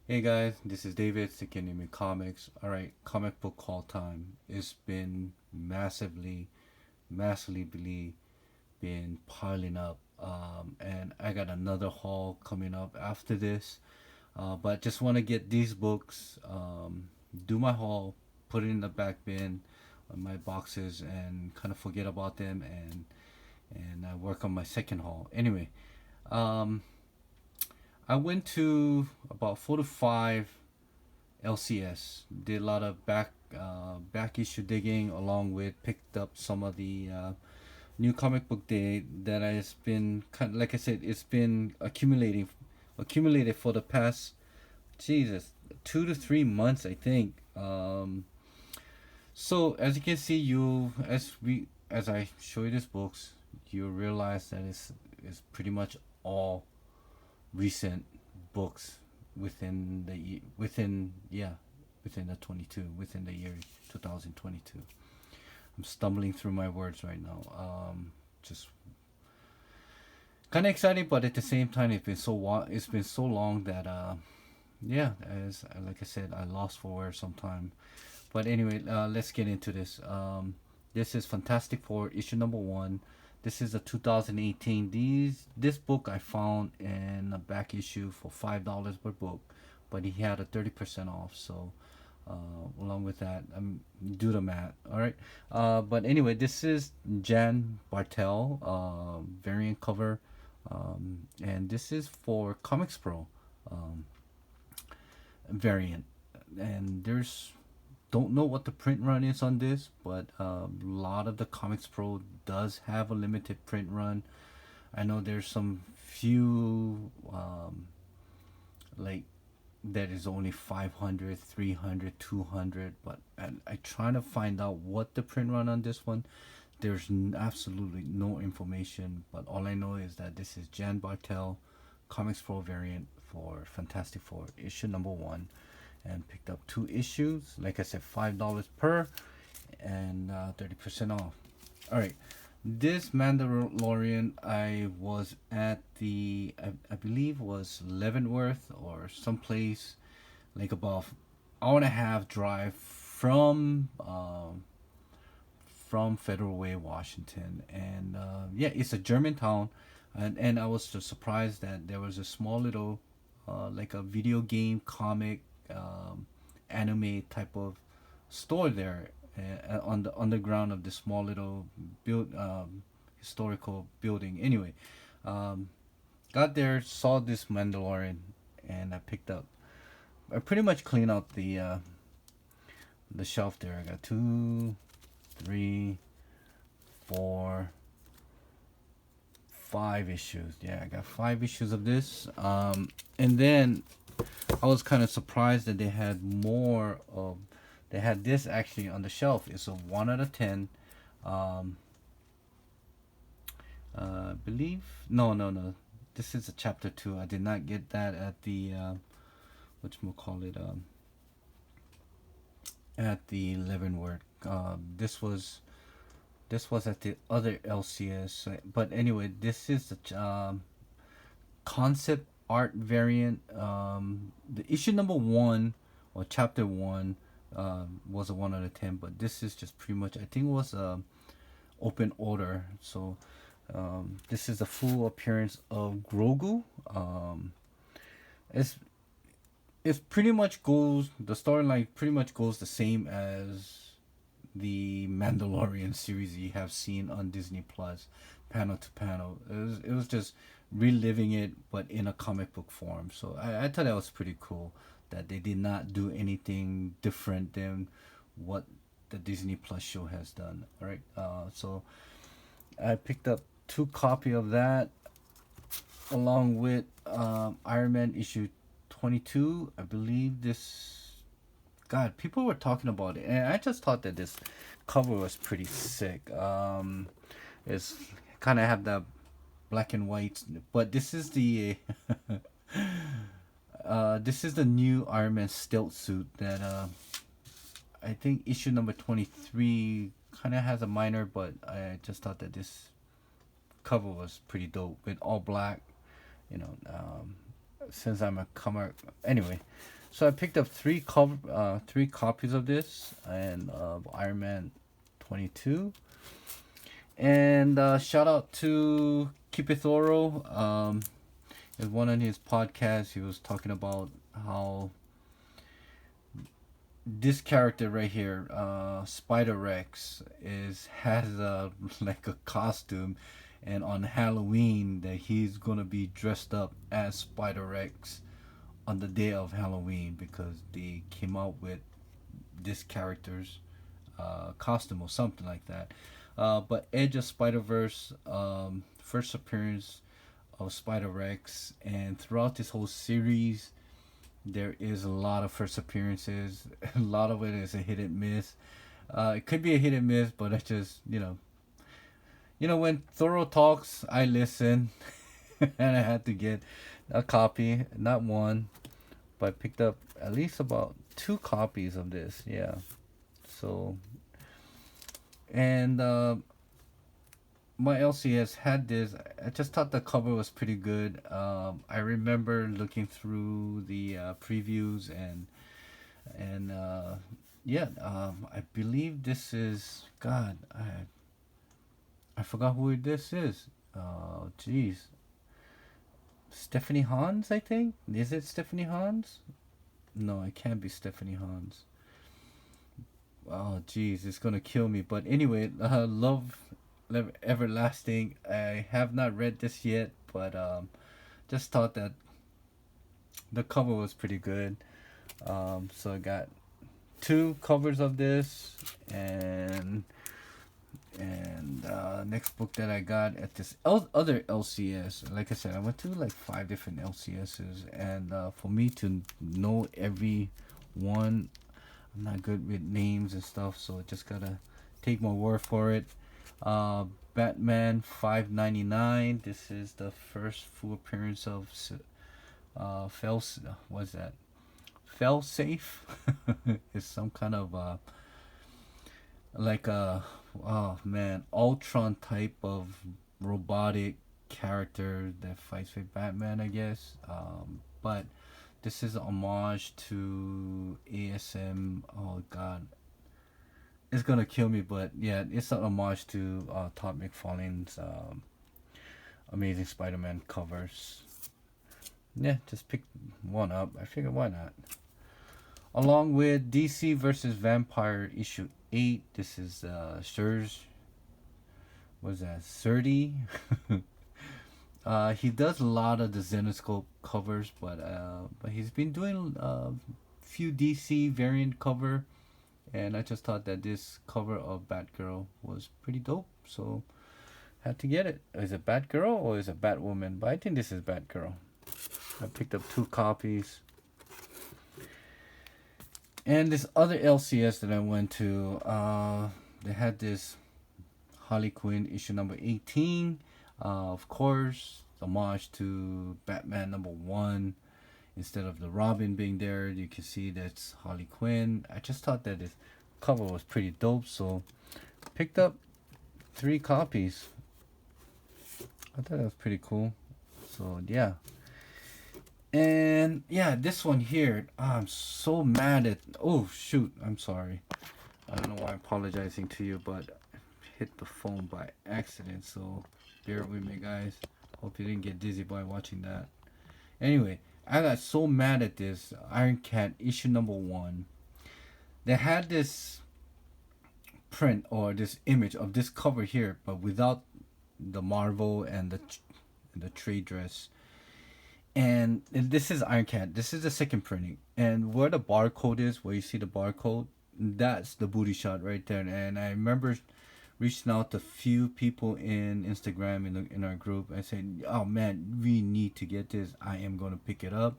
Hey guys, this is David, sticking in comics. Alright, comic book haul time. It's been massively been piling up. And I got another haul coming up after this. But just want to get these books, do my haul, put it in the back bin on my boxes, and kind of forget about them, and I work on my second haul. Anyway, um, I went to about 4 to 5 LCS. Did a lot of back issue digging, along with picked up some of the new comic book day that has been kind of, like I said, it's been accumulated for the past, Jesus, 2 to 3 months, I think. So as you can see, as I show you these books, you realize that it's pretty much all recent books within the 22 within the year 2022. I'm stumbling through my words right now. Just kind of exciting, but at the same time, it's been so long that yeah, as like I said, I lost for words sometime. But anyway, let's get into this. This is Fantastic Four issue number one. This is a 2018. This book I found in a back issue for $5 per book, but he had a 30% off. So along with that, do the math. All right. But anyway, this is Jan Bartel variant cover, and this is for Comics Pro um, variant. And there's don't know what the print run is on this, but a lot of the Comics Pro does have a limited print run. I know there's some few like that is only 500, 300, 200, but I trying to find out what the print run on this one. There's absolutely no information, but all I know is that this is Jan Bartel Comics Pro variant for Fantastic Four issue number one, and picked up 2 issues. Like I said, $5 per, and 30% off. All right, this Mandalorian, I was at I believe was Leavenworth or someplace like about hour and a half drive from Federal Way, Washington, and yeah, it's a German town, and I was just surprised that there was a small little like a video game comic anime type of store there on the underground of this small little historical building. Anyway, um, got there, saw this Mandalorian, and I picked up. I pretty much cleaned out the shelf there. I got 2, 3, 4, 5 issues. Yeah, I got 5 issues of this. And then I was kind of surprised that they had more of. They had this actually on the shelf. It's a 1 out of 10. Um, believe no. This is a chapter 2. I did not get that at the what you call it at the Leavenworth. This was at the other LCS. But anyway, this is the concept art variant. The issue number one or chapter one was a 1 out of 10, but this is just pretty much. I think it was open order. So this is the full appearance of Grogu. It's it's pretty much goes the storyline pretty much goes the same as the Mandalorian series you have seen on Disney Plus, panel to panel. It was just reliving it, but in a comic book form. So I thought that was pretty cool that they did not do anything different than what the Disney Plus show has done. All right, so I picked up 2 copy of that along with Iron Man issue 22. I believe this. God, people were talking about it, and I just thought that this cover was pretty sick. It's kind of have that black and white, but this is the this is the new Iron Man Stilt suit that I think issue number 23 kind of has a minor, but I just thought that this cover was pretty dope with all black, you know. since I'm a comer. Anyway, so I picked up three copies of this and Iron Man 22. And shout out to Keep It THORO. In one of his podcasts, he was talking about how this character right here, Spider Rex, has a like a costume, and on Halloween that he's gonna be dressed up as Spider Rex on the day of Halloween because they came out with this character's costume or something like that. But Edge of Spider Verse, first appearance of Spider Rex, and throughout this whole series, there is a lot of first appearances. A lot of it is a hit and miss. It could be a hit and miss, but I just when THORO talks, I listen, and I had to get a copy, not one, but I picked up at least about 2 copies of this. Yeah, so and my LCS had this. I just thought the cover was pretty good. I remember looking through the previews and yeah. I believe this is God. I forgot who this is. Jeez. Stephanie Hans, I think. Is it Stephanie Hans? No, it can't be Stephanie Hans. Oh, jeez, it's gonna kill me. But anyway, Love Everlasting. I have not read this yet, but just thought that the cover was pretty good. So I got 2 covers of this, and next book that I got at this other LCS. Like I said, I went to like 5 different LCSs, and for me to know every one, I'm not good with names and stuff, so I just gotta take my word for it. Batman 599. This is the first full appearance of what's that? Failsafe. It's some kind of like a oh man, Ultron type of robotic character that fights with Batman, I guess. But this is a homage to ASM. Oh god, it's gonna kill me, but yeah, it's an homage to Todd McFarlane's Amazing Spider-Man covers. Yeah, just pick one up. I figured why not. Along with DC versus Vampire issue 8. This is Serge. What's that? 30. He does a lot of the Zenoscope covers, but he's been doing a few DC variant cover, and I just thought that this cover of Batgirl was pretty dope, so had to get it. Is it Batgirl or is it Batwoman? But I think this is Batgirl. I picked up 2 copies. And this other LCS that I went to, they had this Harley Quinn issue number 18. Of course, homage to Batman number 1. Instead of the Robin being there, you can see that's Harley Quinn. I just thought that this cover was pretty dope, so picked up 3 copies. I thought that was pretty cool. So yeah. And yeah, this one here, I'm so mad at. Oh shoot, I'm sorry. I don't know why I'm apologizing to you, but I hit the phone by accident, so bear with me, guys. Hope you didn't get dizzy by watching that. Anyway, I got so mad at this Iron Cat issue number 1. They had this print or this image of this cover here, but without the Marvel and the trade dress. And this is Iron Cat. This is the second printing. And where the barcode is, where you see the barcode, that's the booty shot right there. And I remember reaching out to few people in Instagram in our group. I said, "Oh man, we need to get this. I am gonna pick it up."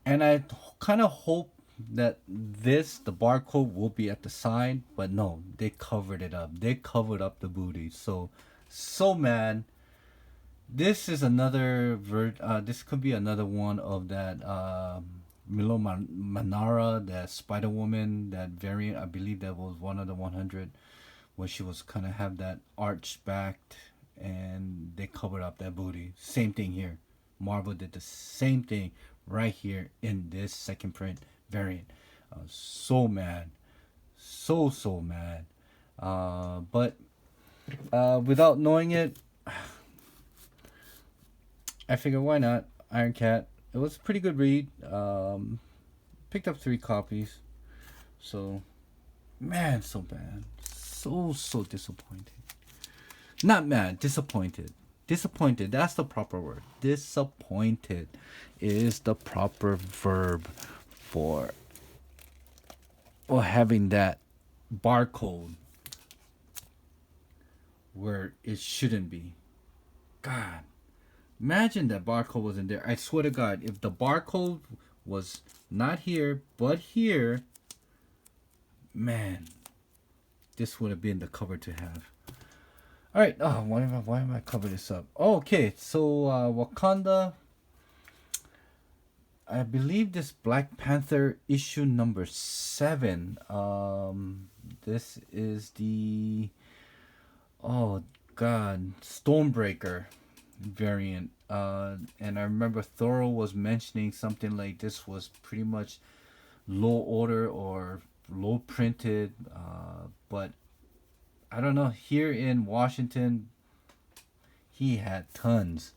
And I kind of hope that the barcode will be at the side, but no, they covered it up. They covered up the booty. So mad. This is another this could be another one of that Milo Manara, that Spider Woman, that variant. I believe that was one of the 100 where she was kind of have that arched back, and they covered up that booty. Same thing here. Marvel did the same thing right here in this second print variant. I was so mad, so mad. But without knowing it, I figured why not. Iron Cat. It was a pretty good read. Picked up 3 copies. So, man, so bad. So disappointed. Not mad, disappointed. Disappointed, that's the proper word. Disappointed is the proper verb for having that barcode where it shouldn't be. God, imagine that barcode wasn't there. I swear to God, if the barcode was not here but here, man, this would have been the cover to have. All right. Oh, why am I covering this up? Oh, okay. So Wakanda. I believe this Black Panther issue number 7. This is the Stormbreaker variant. And I remember THORO was mentioning something like this was pretty much low order or low printed, but I don't know, here in Washington he had tons.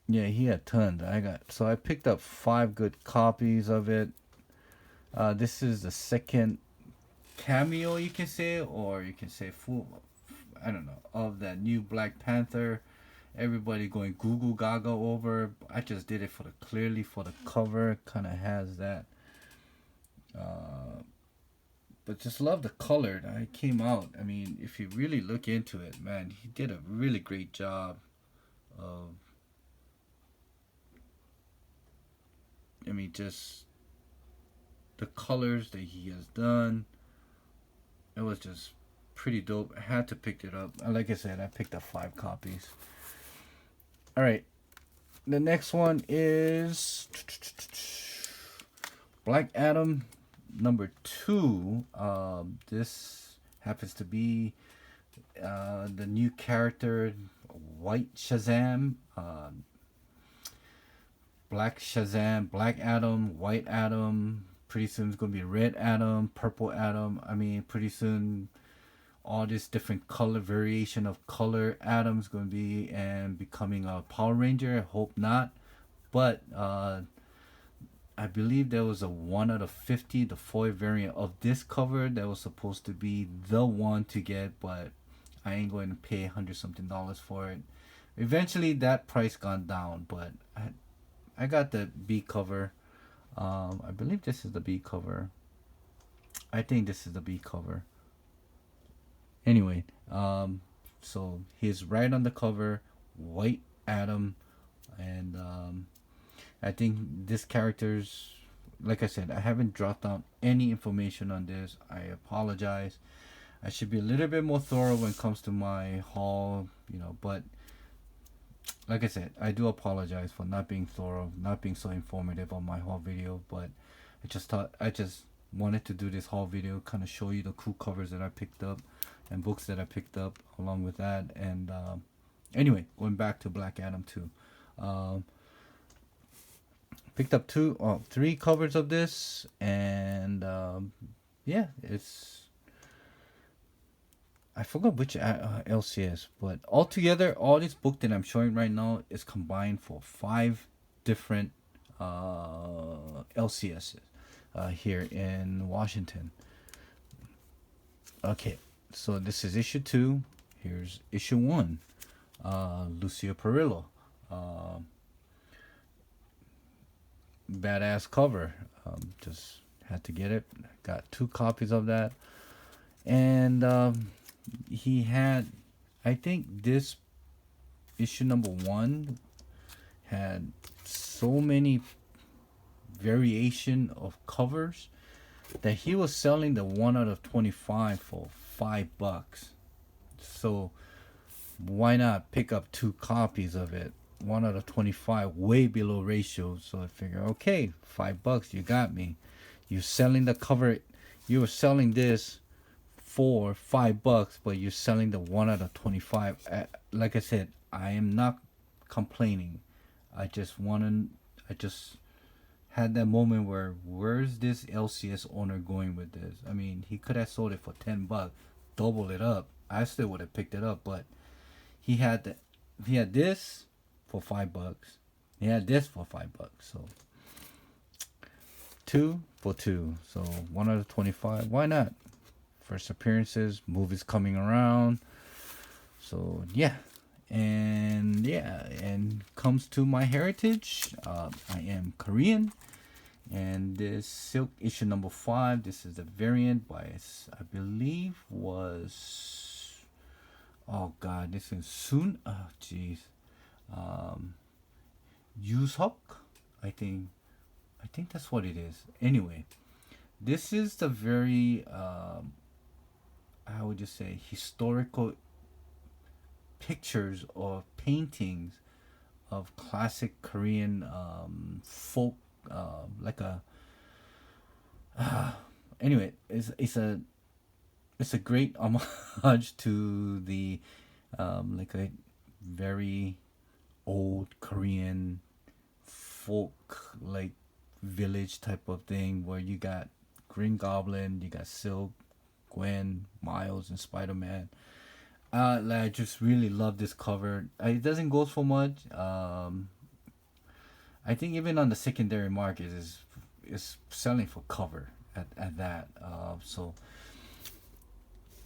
Yeah, he had tons. I picked up 5 good copies of it. This is the second cameo, you can say, or you can say full, I don't know, of that new Black Panther. Everybody going Google Gaga over. I just did it for the cover. Kind of has that. But just love the color that came out. I mean, if you really look into it, man, he did a really great job of, I mean, just the colors that he has done. It was just pretty dope. I had to pick it up. Like I said, I picked up 5 copies. All right. The next one is Black Adam number 2. This happens to be the new character, White Shazam, Black Shazam, Black Adam, White Adam. Pretty soon it's going to be Red Adam, Purple Adam. I mean, pretty soon all this different color variation of color Adam's going to be and becoming a Power Ranger. I hope not. But I believe there was a 1 out of 50, the foil variant of this cover that was supposed to be the one to get, but I ain't going to pay $100 something for it. Eventually that price gone down, but I got the B cover. I believe this is the B cover. I think this is the B cover. Anyway, so he's right on the cover, White Adam, and I think this character's, like I said, I haven't dropped down any information on this. I apologize. I should be a little bit more thorough when it comes to my haul, but like I said, I do apologize for not being thorough, not being so informative on my haul video, but I just wanted to do this haul video, kind of show you the cool covers that I picked up and books that I picked up along with that. And anyway, going back to Black Adam 2. Picked up 3 covers of this, and yeah, I forgot which LCS, but altogether, all this book that I'm showing right now is combined for 5 different LCSs here in Washington. Okay, so this is issue 2. Here's issue 1. Lucio Perillo. Badass cover. Just had to get it. Got 2 copies of that. And he had, I think this issue number 1 had so many variation of covers that he was selling the 1 out of 25 for $5. So why not pick up 2 copies of it? 1 out of 25, way below ratio. So I figure, okay, $5, you got me. You're selling the cover. You were selling this for $5, but you're selling the 1 out of 25. Like I said, I am not complaining. I just had that moment where's this LCS owner going with this? I mean, he could have sold it for $10, double it up. I still would have picked it up, but he had this for $5. He had this for $5. So 2 for 2. So 1 out of 25. Why not? First appearances, movies coming around. So yeah. And comes to my heritage. I am Korean, and this Silk issue number 5. This is the variant by, I believe, was, oh god, this is soon. Oh jeez, Yusok. I think that's what it is. Anyway, this is the very how would you say, historical pictures or paintings of classic Korean folk, like a anyway, it's a great homage to the like a very old Korean folk, like village type of thing, where you got Green Goblin, you got Silk, Gwen, Miles, and Spider-Man. I just really love this cover. It doesn't go for much. I think even on the secondary market is selling for cover at that. So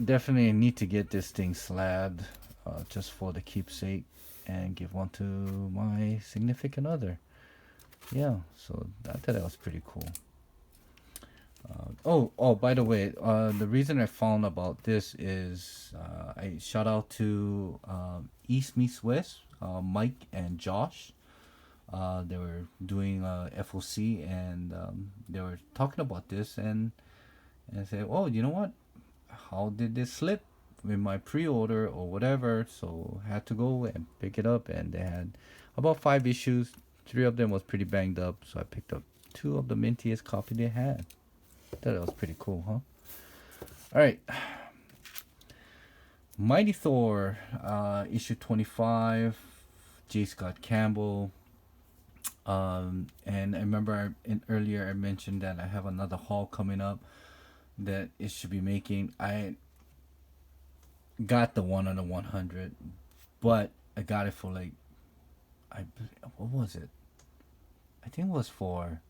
definitely need to get this thing slabbed, just for the keepsake, and give one to my significant other. Yeah, so I thought that was pretty cool. By the way, the reason I found about this is I shout out to East Meets West, Mike and Josh. They were doing FOC, and they were talking about this, and I said, oh, you know what? How did this slip with my pre-order or whatever? So I had to go and pick it up, and they had about 5 issues. 3 of them was pretty banged up, so I picked up 2 of the mintiest copy they had. That was pretty cool, huh? Alright. Mighty Thor, issue 25, J. Scott Campbell. And I remember earlier I mentioned that I have another haul coming up that it should be making. I got the 1 out of 100, but I got it for like, what was it? I think it was for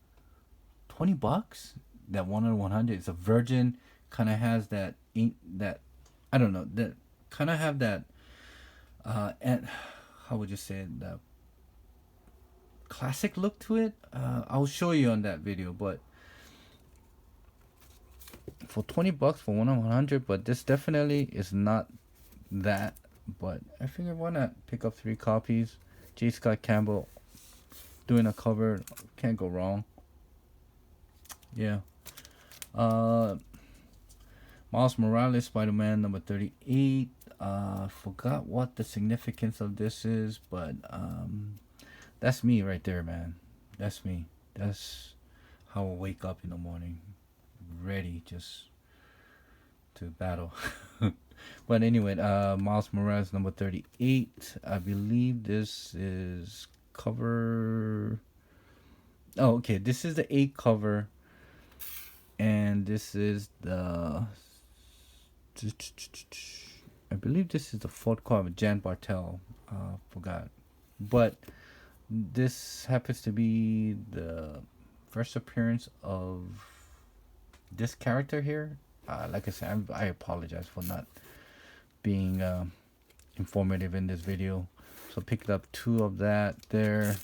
$20. That 1 out of 100. It's a virgin, kind of has that I don't know, that kind of have that and how would you say it, that classic look to it. I'll show you on that video, but for $20 for 1 out of 100, but this definitely is not that. But I figured, why not pick up 3 copies? J. Scott Campbell doing a cover, can't go wrong. Yeah. Miles Morales, Spider-Man number 38. Forgot what the significance of this is, but that's me right there, man. That's me. That's how I wake up in the morning, ready just to battle. But anyway, Miles Morales number 38. I believe this is cover. Oh, okay. This is the 8 cover. And this is the, I believe this is the 4th cover, Jan Bartel. Forgot. But this happens to be the first appearance of this character here. Like I said, I apologize for not being informative in this video. So picked up 2 of that there.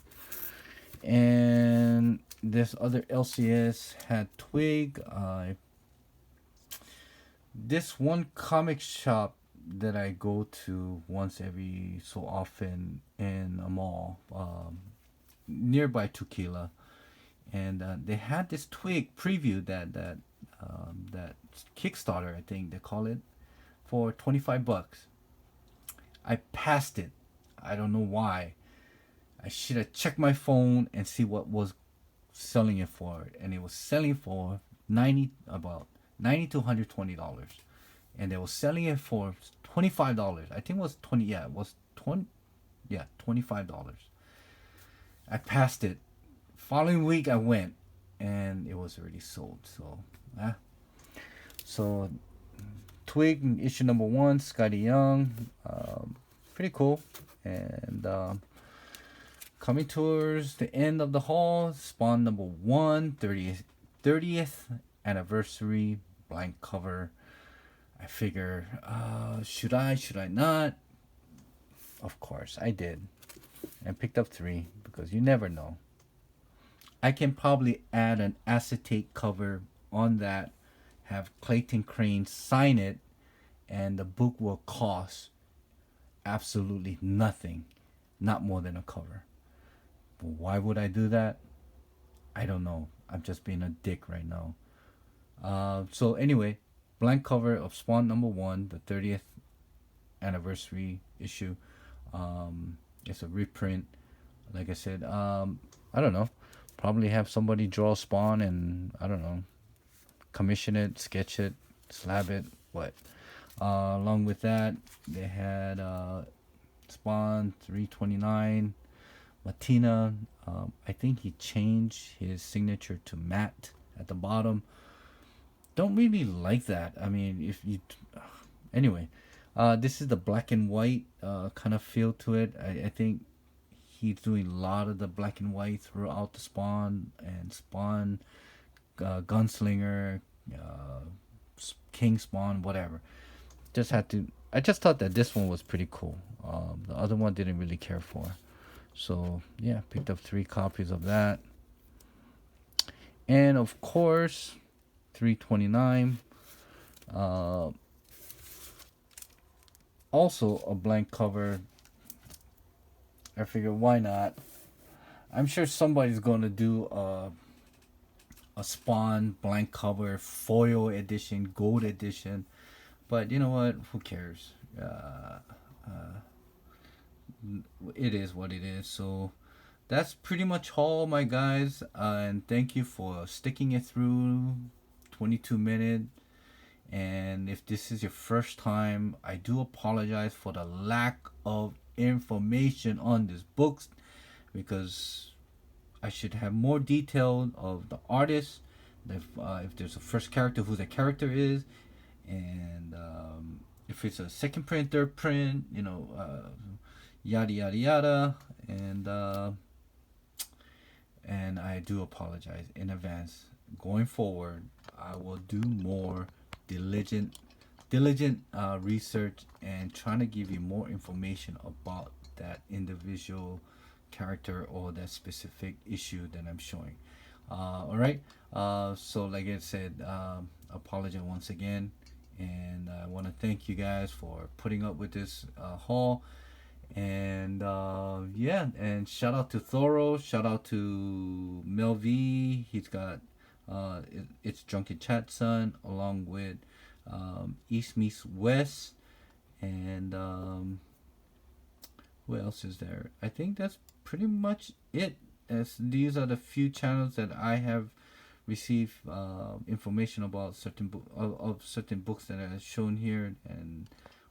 And this other LCS had Twig. This one comic shop that I go to once every so often in a mall nearby Tukila, and they had this Twig preview that Kickstarter, I think they call it, for $25. I passed it. I don't know why. I should have checked my phone and see what was selling it for, and it was selling for about $90 to $120. and they were selling it for $25. I think it was 20. Yeah, it was 20. Yeah, $25. I passed it. Following week I went, and it was already sold. So, so Twig issue number 1, Scotty Young, pretty cool. And coming towards the end of the haul, Spawn number 1, 30th anniversary blank cover. I figure, should I not? Of course I did, and picked up 3 because you never know. I can probably add an acetate cover on that, have Clayton Crane sign it, and the book will cost absolutely nothing, not more than a cover. But why would I do that? I don't know. I'm just being a dick right now. So anyway, blank cover of Spawn number 1, the 30th anniversary issue. It's a reprint. Like I said, I don't know. Probably have somebody draw Spawn and, I don't know, commission it, sketch it, slab it, what. Along with that, they had Spawn 329, Matina. I think he changed his signature to matte at the bottom. Don't really like that. I mean, if you... Anyway, this is the black and white kind of feel to it. I think he's doing a lot of the black and white throughout the Spawn and Spawn, Gunslinger, King Spawn, whatever. I just thought that this one was pretty cool. The other one didn't really care for. So yeah, picked up 3 copies of that. And of course, 329. Also a blank cover. I figured, why not? I'm sure somebody's gonna do a Spawn blank cover, foil edition, gold edition. But you know what? Who cares? It is what it is. So that's pretty much all, my guys. And thank you for sticking it through 22 minutes. And if this is your first time, I do apologize for the lack of information on this book, because I should have more detail of the artist, if there's a first character, who the character is, and if it's a second print, third print, yada yada yada. And I do apologize in advance. Going forward, I will do more diligent research and trying to give you more information about that individual character or that specific issue that I'm showing. All right. So like I said, apologize once again, and I want to thank you guys for putting up with this haul. And yeah, and shout out to THORO, shout out to Mel V. He's got it's Drunkin Chat Son, along with East Meets West, and who else is there? I think that's pretty much it. As these are the few channels that I have received information about certain certain books that are shown here, and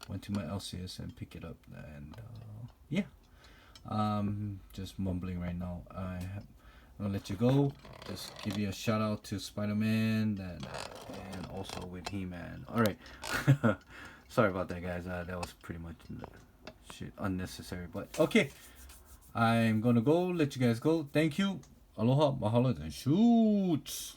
went to my LCS and pick it up. And yeah, just mumbling right now. I'll let you go. Just give you a shout out to Spider-Man and also with He-Man. All right. Sorry about that, guys. That was pretty much shit unnecessary, but okay. I'm gonna go. Let you guys go. Thank you. Aloha, mahalo, and shoots.